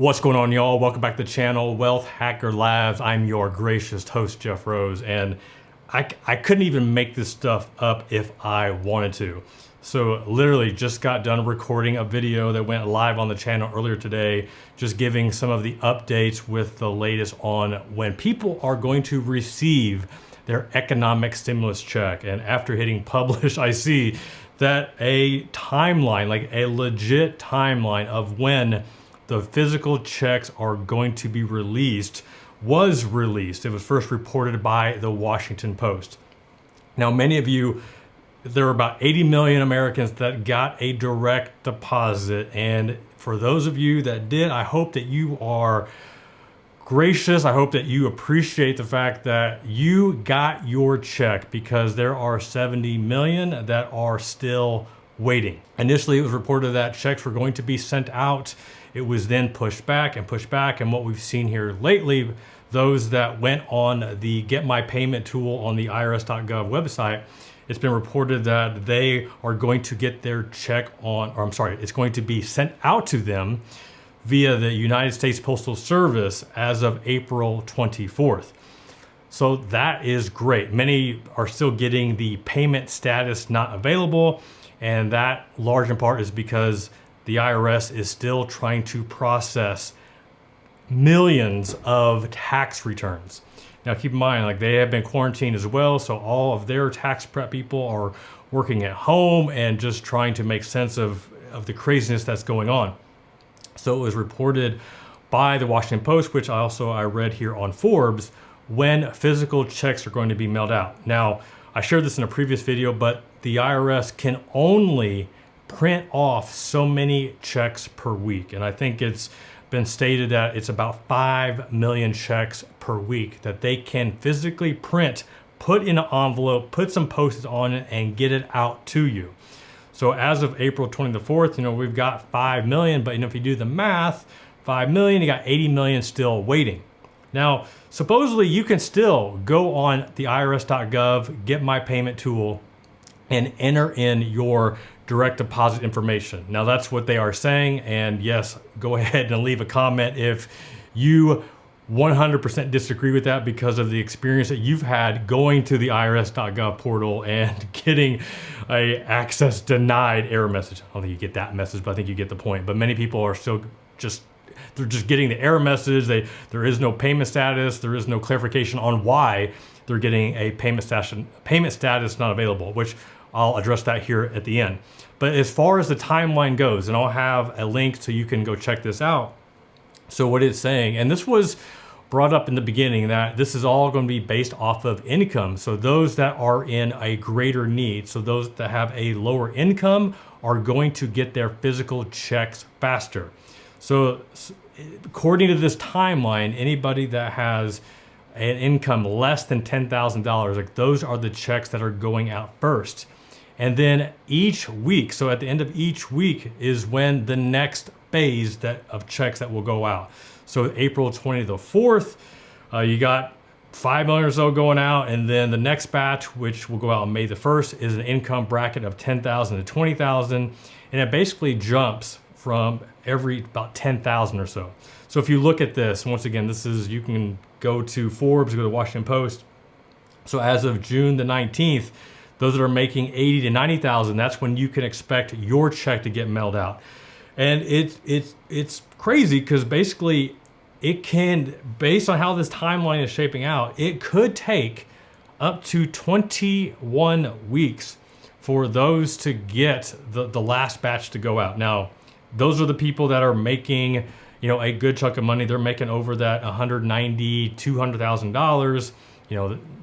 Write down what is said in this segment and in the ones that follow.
What's going on, y'all? Welcome back to the channel, Wealth Hacker Labs. I'm your gracious host, Jeff Rose, and I couldn't even make this stuff up if I wanted to. So literally just got done recording a video that went live on the channel earlier today, just giving some of the updates with the latest on when people are going to receive their economic stimulus check. And after hitting publish, I see that a timeline, like a legit timeline of when the physical checks are going to be released was released. It was first reported by the Washington Post. Now, many of you, there are about 80 million Americans that got a direct deposit. And for those of you that did, I hope that you are gracious. I hope that you appreciate the fact that you got your check, because there are 70 million that are still waiting. Initially, it was reported that checks were going to be sent out. It was then pushed back. And what we've seen here lately, those that went on the Get My Payment tool on the IRS.gov website, it's been reported that they are going to get their check it's going to be sent out to them via the United States Postal Service as of April 24th. So that is great. Many are still getting the payment status not available, and that large in part is because the IRS is still trying to process millions of tax returns. Now keep in mind, like, they have been quarantined as well, so all of their tax prep people are working at home and just trying to make sense of the craziness that's going on. So it was reported by the Washington Post, which I read here on Forbes, when physical checks are going to be mailed out. Now, I shared this in a previous video, but the IRS can only print off so many checks per week. And I think it's been stated that it's about 5 million checks per week that they can physically print, put in an envelope, put some Post-its on it, and get it out to you. So as of April 24th, we've got 5 million, but if you do the math, 5 million, you got 80 million still waiting. Now, supposedly you can still go on the IRS.gov, Get My Payment tool, and enter in your direct deposit information. Now, that's what they are saying. And yes, go ahead and leave a comment if you 100% disagree with that, because of the experience that you've had going to the IRS.gov portal and getting a access denied error message. I don't think you get that message, but I think you get the point. But many people are still they're just getting the error message. There is no payment status. There is no clarification on why they're getting a payment status not available, which I'll address that here at the end. But as far as the timeline goes, and I'll have a link so you can go check this out. So what it's saying, and this was brought up in the beginning, that this is all going to be based off of income. So those that are in a greater need, so those that have a lower income, are going to get their physical checks faster. So according to this timeline, anybody that has an income less than $10,000, like, those are the checks that are going out first. And then each week, so at the end of each week is when the next phase of checks that will go out. So April 24th, you got 5 million or so going out, and then the next batch, which will go out on May the 1st, is an income bracket of 10,000 to 20,000, and it basically jumps from every about 10,000 or so. So if you look at this, once again, you can go to Forbes, go to Washington Post. So as of June the 19th, those that are making 80 to 90,000, that's when you can expect your check to get mailed out. And it's crazy, because basically it can, based on how this timeline is shaping out, it could take up to 21 weeks for those to get the last batch to go out. Now, those are the people that are making, a good chunk of money. They're making over that $190,000, $200,000.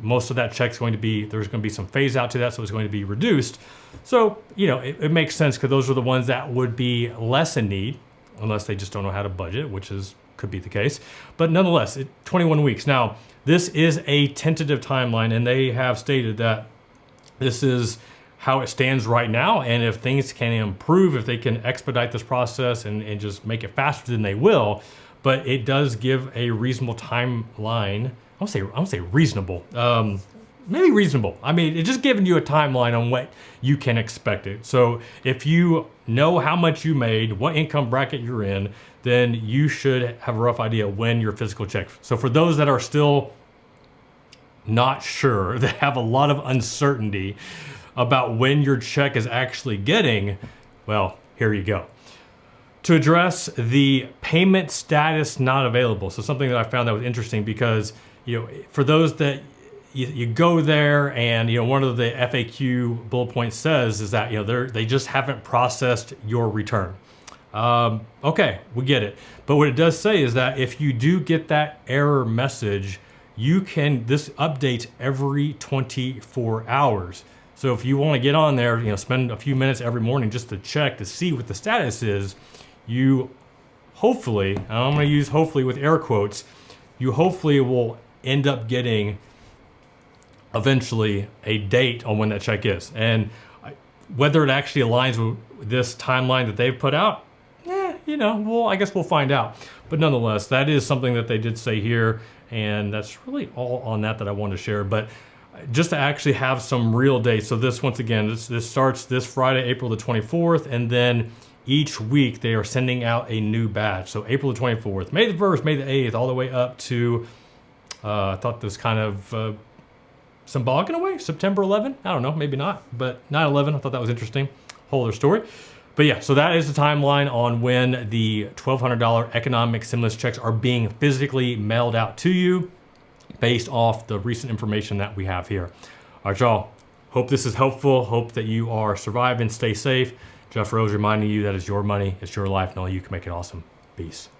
Most of that check's going to be, there's going to be some phase out to that, so it's going to be reduced. So, it makes sense, because those are the ones that would be less in need, unless they just don't know how to budget, which could be the case. But nonetheless, 21 weeks. Now, this is a tentative timeline, and they have stated that this is how it stands right now. And if things can improve, if they can expedite this process and just make it faster, then they will. But it does give a reasonable timeline. I don't say reasonable. maybe reasonable. I mean, it's just giving you a timeline on what you can expect it. So if you know how much you made, what income bracket you're in, then you should have a rough idea when your physical check. So for those that are still not sure, that have a lot of uncertainty about when your check is actually getting, well, here you go. To address the payment status not available. So something that I found that was interesting because, for those that you go there and, one of the FAQ bullet points says is that, they just haven't processed your return. Okay, we get it. But what it does say is that if you do get that error message, this updates every 24 hours. So if you want to get on there, spend a few minutes every morning just to check to see what the status is, you hopefully, and I'm going to use hopefully with air quotes, you hopefully will end up getting eventually a date on when that check is. And whether it actually aligns with this timeline that they've put out, I guess we'll find out. But nonetheless, that is something that they did say here, and that's really all on that I wanted to share. But just to actually have some real dates. So this, once again, this starts this Friday, April the 24th, and then each week they are sending out a new batch. So April the 24th, May the 1st, May the 8th, all the way up to, I thought this kind of symbolic in a way, September 11. I don't know, maybe not, but 9/11, I thought that was interesting. Whole other story. But yeah, so that is the timeline on when the $1,200 economic stimulus checks are being physically mailed out to you based off the recent information that we have here. All right, y'all. Hope this is helpful. Hope that you are surviving. Stay safe. Jeff Rose reminding you that it's your money, it's your life, and only you can make it awesome. Peace.